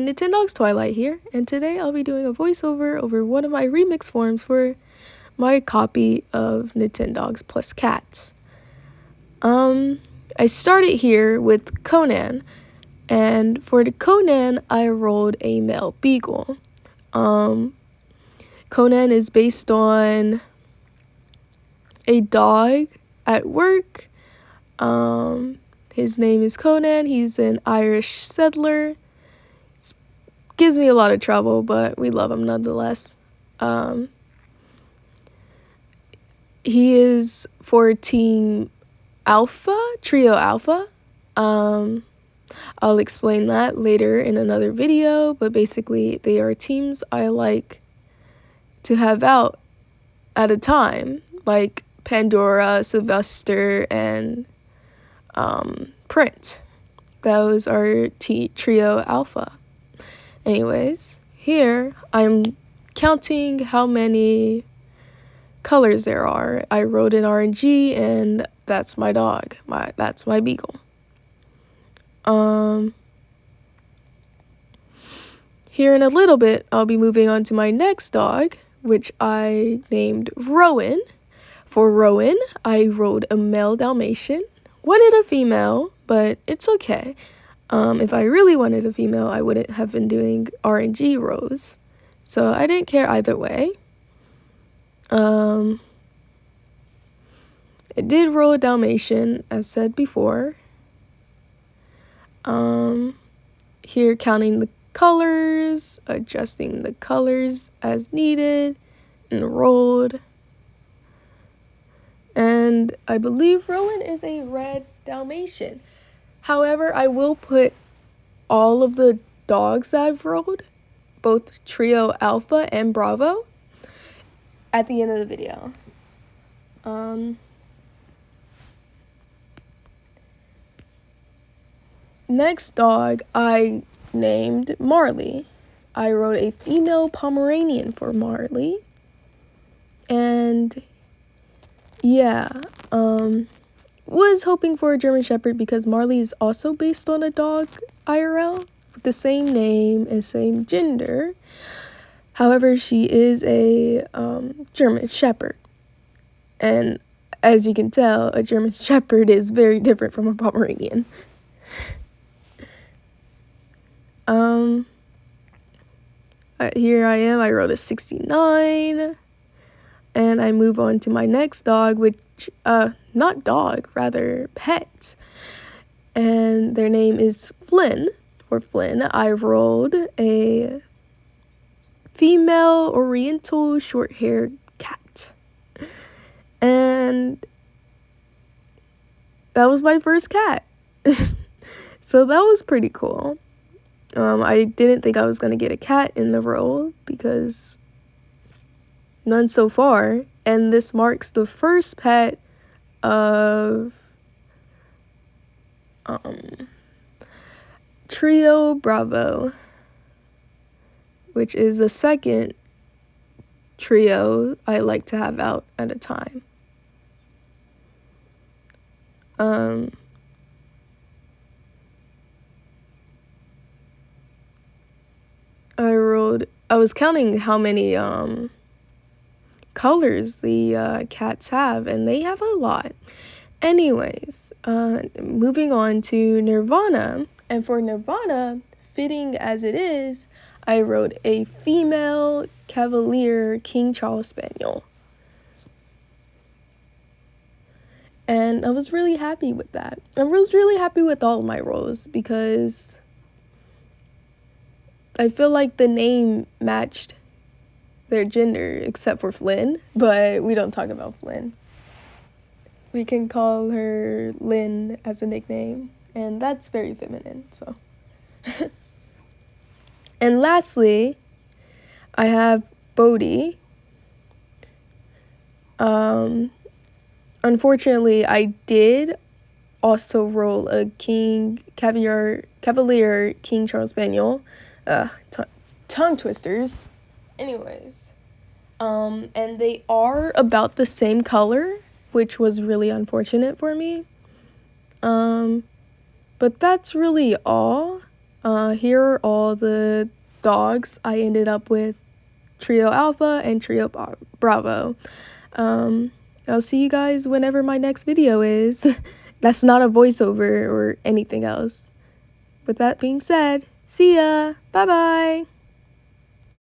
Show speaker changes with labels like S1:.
S1: everyone, Nintendogs Twilight here, and today I'll be doing a voiceover over one of my remix forms for my copy of Nintendogs plus cats. I started here with Conan, and for the Conan, I rolled a male beagle. Conan is based on a dog at work. His name is Conan. He's an Irish settler. Gives me a lot of trouble, but we love him nonetheless. He is for Team Alpha, Trio Alpha. I'll explain that later in another video, but basically they are teams I like to have out at a time, like Pandora, Sylvester, and Print. Those are Trio Alpha. Anyways, here I'm counting how many colors there are. I wrote in RNG, and that's my dog. That's my beagle. Here in a little bit, I'll be moving on to my next dog, which I named Rowan. For Rowan, I wrote a male Dalmatian. Wanted a female, but it's okay. If I really wanted a female, I wouldn't have been doing RNG rows. So I didn't care either way. I did roll a Dalmatian, as said before. Here counting the colors, adjusting the colors as needed, and rolled. And I believe Rowan is a red Dalmatian. However, I will put all of the dogs I've rolled, both Trio Alpha and Bravo, at the end of the video. Next dog I named Marley. I wrote a female Pomeranian for Marley. And yeah, was hoping for a German Shepherd because Marley is also based on a dog IRL with the same name and same gender. However, she is a German Shepherd. And as you can tell, a German Shepherd is very different from a Pomeranian. Here I am, I wrote a 69. And I move on to my next dog, which, not dog, rather pet. And their name is Flynn, or Flynn. I rolled a female oriental short-haired cat. And that was my first cat. So that was pretty cool. I didn't think I was going to get a cat in the roll because none so far, and this marks the first pet of Trio Bravo, which is the second trio I like to have out at a time. I was counting how many colors the cats have, and they have a lot. Anyways, moving on to Nirvana, and for Nirvana, fitting as it is, I wrote a female Cavalier King Charles Spaniel. And I was really happy with that. I was really happy with all of my rolls because I feel like the name matched their gender, except for Flynn, but we don't talk about Flynn. We can call her Lynn as a nickname, and that's very feminine, so. And lastly, I have Bodhi. Unfortunately, I did also roll a Cavalier King Charles Spaniel. Tongue twisters. Anyways, and they are about the same color, which was really unfortunate for me. But that's really all. Here are all the dogs. I ended up with Trio Alpha and Trio Bravo. I'll see you guys whenever my next video is. That's not a voiceover or anything else. With that being said, see ya! Bye-bye!